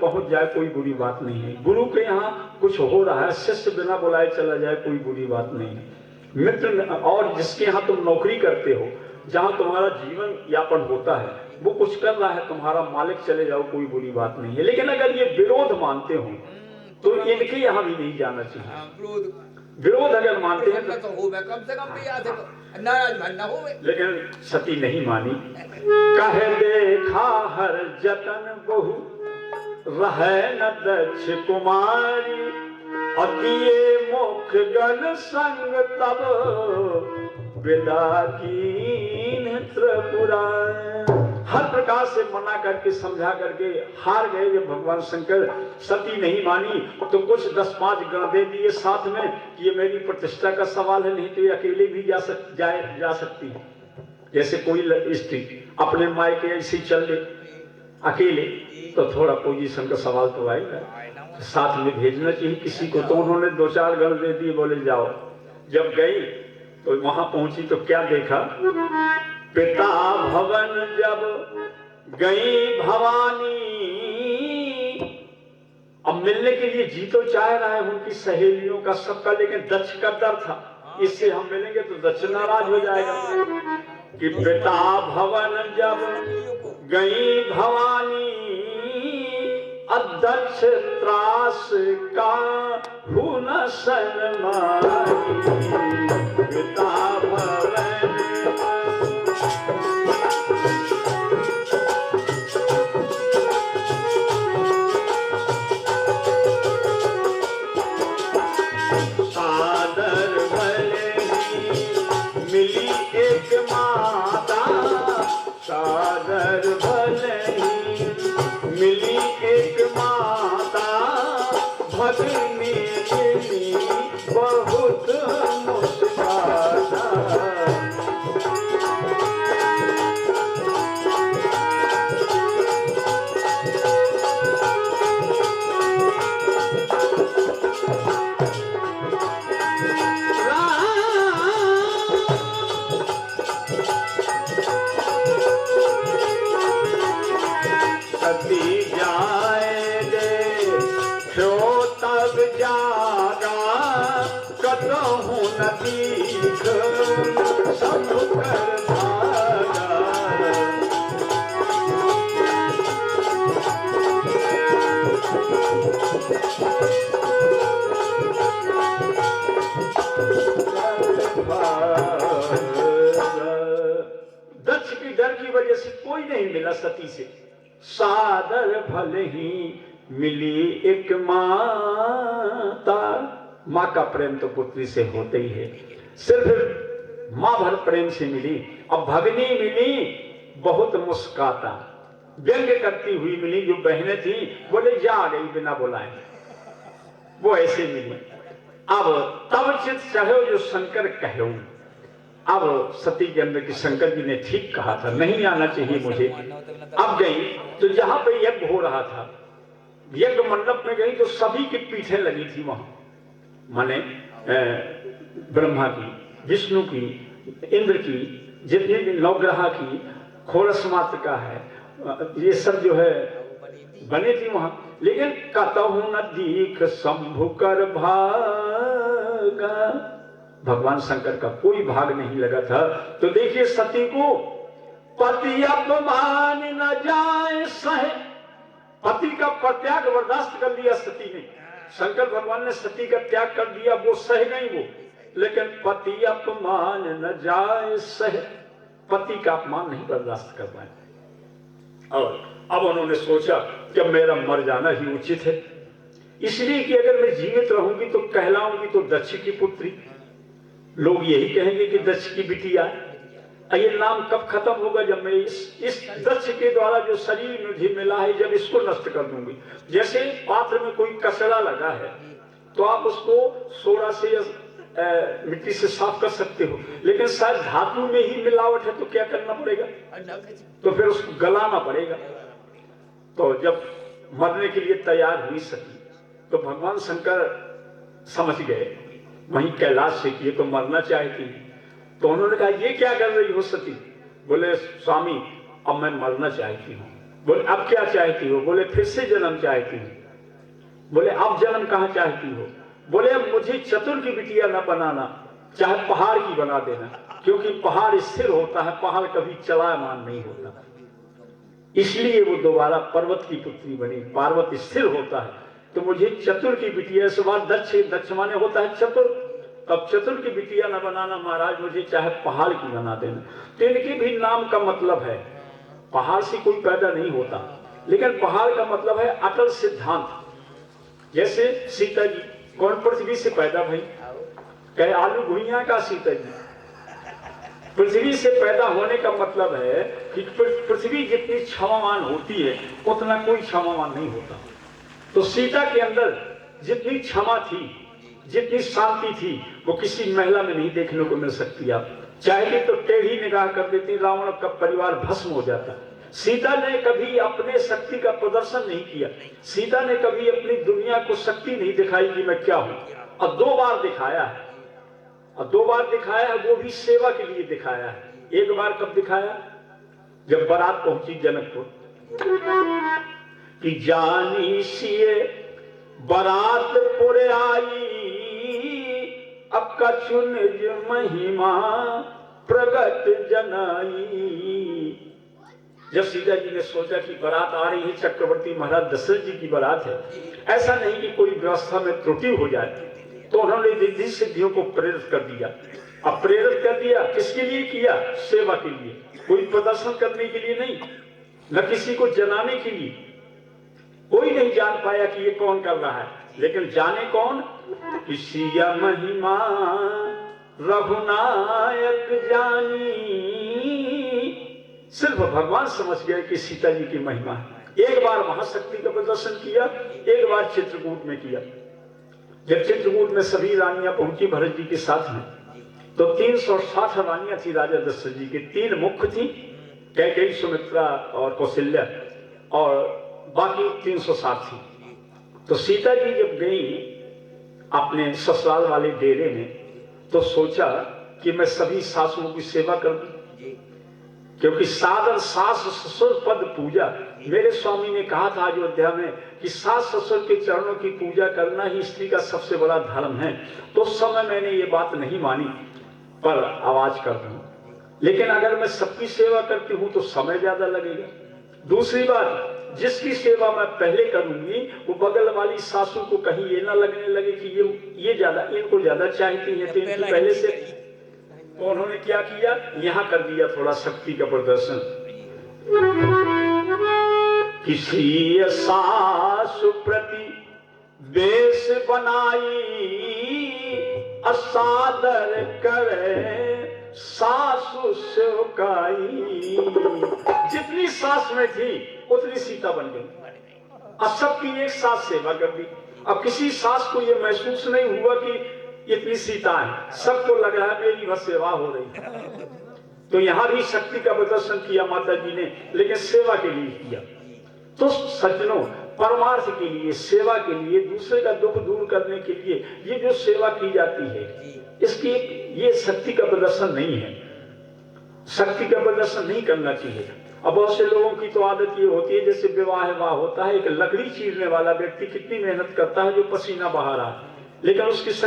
पहुंच जाए कोई बुरी बात नहीं है। गुरु के यहाँ कुछ हो रहा है, शिष्य बिना बुलाए चला जाए कोई बुरी बात नहीं है। मित्र और जिसके यहाँ तुम नौकरी करते हो, जहाँ तुम्हारा जीवन यापन होता है, वो कुछ कर रहा है, तुम्हारा मालिक चले जाओ कोई बुरी बात नहीं है। लेकिन अगर ये विरोध मानते हो तो इनके यहाँ भी नहीं जाना चाहिए। विरोध अगर मानते हैं तो हो कम से कम भी याद नाराज ना हो। लेकिन सती नहीं मानी। कह देखा हर जतन बहु रहे न दक्ष कुमारी, अतिये मुख गण संग तब विदा कीन त्रिपुरारी। हर प्रकार से मना करके समझा करके हार गए जब भगवान शंकर। सती नहीं मानी तो कुछ 10-5 गण दे दिए साथ में कि ये मेरी प्रतिष्ठा का सवाल है, नहीं तो ये अकेले भी जा सकती है। जैसे कोई स्त्री अपने मायके ऐसे चल दे अकेले तो थोड़ा पोजीशन का सवाल तो आएगा, साथ में भेजना चाहिए किसी को। तो उन्होंने 2-4 गण दे दिए, बोले जाओ। जब गई तो वहां पहुंची तो क्या देखा, पिता भवन जब गई भवानी। अब मिलने के लिए जी तो चाह रहा है उनकी सहेलियों का, सबका, लेकिन दक्ष का डर था, इससे हम मिलेंगे तो दक्ष नाराज हो जाएगा। कि पिता भवन जब गई भवानी, अध्यक्ष त्रास का हुन सनमानी। पिता भवन सादर भले मिली एक माता, सादर भले मिली एक माता, भगनी मिली बहुत मुस्काता। सती जाए दे क्यों तब जागा, कतहु न दीख सब कर भागा। दक्ष की डर की वजह से कोई नहीं मिला सती से। सादर भले ही मिली एक माता। माँ का प्रेम तो पुत्री से होते ही है, सिर्फ माँ भर प्रेम से मिली। अब भगनी मिली बहुत मुस्काता, व्यंग करती हुई मिली। जो बहनें थी बोले जा गई बिना बुलाए, वो ऐसे मिली। अब तब चित चढ़ो जो शंकर कहो। अब सती के अंदर की शंकर जी ने ठीक कहा था, नहीं आना चाहिए मुझे। अब गई तो जहां पे यज्ञ हो रहा था, यज्ञ मंडप में गई तो सभी की पीठें लगी थी वहां, माने ब्रह्मा की, विष्णु की, इंद्र की, जितने भी नवग्रह की, खोरस मात्र का है, ये सब जो है बने थी वहां। लेकिन कतहु न दीख शंभु कर भागा, भगवान शंकर का कोई भाग नहीं लगा था। तो देखिए सती को पति अपमान न जाए सहे, पति का प्रत्याग बर्दाश्त कर लिया सती ने। शंकर भगवान ने सती का त्याग कर दिया, वो सह नहीं वो, लेकिन पति अपमान न जाए सहे, पति का अपमान नहीं बर्दाश्त कर पाए। और अब उन्होंने सोचा कि मेरा मर जाना ही उचित है, इसलिए कि अगर मैं जीवित रहूंगी तो कहलाऊंगी तो दक्ष की पुत्री। लोग यही कहेंगे कि दक्ष की बिटिया। ये नाम कब खत्म होगा, जब मैं इस दक्ष के द्वारा जो शरीर मुझे मिला है, जब इसको नष्ट कर दूंगी। जैसे पात्र में कोई कचरा लगा है तो आप उसको सोडा से या मिट्टी से साफ कर सकते हो, लेकिन शायद धातु में ही मिलावट है तो क्या करना पड़ेगा, तो फिर उसको गलाना पड़ेगा। तो जब मरने के लिए तैयार हुई सती तो भगवान शंकर समझ गए, वहीं कैलाश से कि ये तो मरना चाहती। तो उन्होंने कहा ये क्या कर रही हो सती? बोले स्वामी अब मैं मरना चाहती हूँ। बोले अब क्या चाहती हो? बोले फिर से जन्म चाहती हूँ। बोले अब जन्म कहाँ चाहती हो? बोले अब मुझे चतुर की बिटिया न बनाना, चाहे पहाड़ की बना देना, क्योंकि पहाड़ स्थिर होता है, पहाड़ कभी चलायमान नहीं होता। इसलिए वो दोबारा पर्वत की पुत्री बनी। पर्वत स्थिर होता है, तो मुझे चतुर की बिटिया, इस बार दक्ष माने होता है चतुर, तब चतुर की बिटिया न बनाना महाराज, मुझे चाहे पहाड़ की बना देना। तो इनके भी नाम का मतलब है, पहाड़ से कोई पैदा नहीं होता, लेकिन पहाड़ का मतलब है अटल सिद्धांत। जैसे सीता जी कौन पृथ्वी से पैदा भई? कहे आलू भुइया का सीता जी। पृथ्वी से पैदा होने का मतलब है कि पृथ्वी जितनी क्षमावान होती है उतना कोई क्षमावान नहीं होता। तो सीता के अंदर जितनी क्षमा थी, जितनी शांति थी, वो किसी महिला में नहीं देखने को मिल सकती। आप चाहे तो टेढ़ी निगाह कर देती, रावण का परिवार भस्म हो जाता। सीता ने कभी अपने शक्ति का प्रदर्शन नहीं किया। सीता ने कभी अपनी दुनिया को शक्ति नहीं दिखाई कि मैं क्या हूं, और 2 बार दिखाया है। और 2 बार दिखाया है, वो भी सेवा के लिए दिखाया है। एक बार कब दिखाया? जब बारात पहुंची जनकपुर, कि जानी सिए बारात पुर आई, अब कछु निज महिमा प्रगट जनाई। जब सीता जी ने सोचा कि बारात आ रही है, चक्रवर्ती महाराज दशरथ जी की बारात है, ऐसा नहीं कि कोई व्यवस्था में त्रुटि हो जाए, तो उन्होंने रिद्धि सिद्धियों को प्रेरित कर दिया। अब प्रेरित कर दिया किसके लिए किया? सेवा के लिए, कोई प्रदर्शन करने के लिए नहीं, न किसी को जनाने के लिए। कोई नहीं जान पाया कि ये कौन कर रहा है, लेकिन जाने कौन? किसी या महिमा रघुनायक जानी। सिर्फ भगवान समझ गए कि सीता जी की महिमा है। एक बार महाशक्ति का प्रदर्शन किया, एक बार चित्रकूट में किया। जब चित्रकूट में सभी रानियां पहुंची भरत जी के साथ में, तो 360 रानियां थी राजा दशरथ जी की। 3 मुख्य थी, कैकेयी, सुमित्रा और कौशल्या, और बाकी 360 थी। तो सीता जी जब गई अपने ससुराल वाले डेरे में, तो सोचा कि मैं सभी सासुओं की सेवा कर दूं, क्योंकि सादर सास ससुर पद पूजा। मेरे स्वामी ने कहा था अयोध्या में कि सास ससुर के चरणों की पूजा करना ही स्त्री का सबसे बड़ा धर्म है। तो उस समय मैंने ये बात नहीं मानी, पर आवाज कर दूं। लेकिन अगर मैं सबकी सेवा करती हूं तो समय ज्यादा लगेगा। दूसरी बात, जिसकी सेवा मैं पहले करूंगी, वो बगल वाली सासू को कहीं ये ना लगने लगे कि ये ज्यादा, इनको ज्यादा चाहती है, तो इनकी पहले से। तो उन्होंने क्या किया? यहां कर दिया थोड़ा शक्ति का प्रदर्शन। किसी सासु प्रति बेस बनाई, असादर करे सासु सेवकाई। जितनी सास में थी उतनी सीता बन गई। अब सबकी एक सास सेवा कर दी। अब किसी सास को यह महसूस नहीं हुआ कि इतनी सीता है, सबको लग रहा है मेरी बस सेवा हो रही है। तो यहां भी शक्ति का प्रदर्शन किया माता जी ने, लेकिन सेवा के लिए किया। तो सज्जनों, परमार्थ के लिए, सेवा के लिए, दूसरे का दुख दूर करने के लिए ये जो सेवा की जाती है, इसकी ये शक्ति का प्रदर्शन नहीं है। शक्ति का प्रदर्शन नहीं करना चाहिए। अब बहुत से लोगों की तो आदत ये होती है, जैसे विवाह होता है, एक लकड़ी चीरने वाला व्यक्ति कितनी मेहनत करता है, जो पसीना बहा रहा है, लेकिन उसकी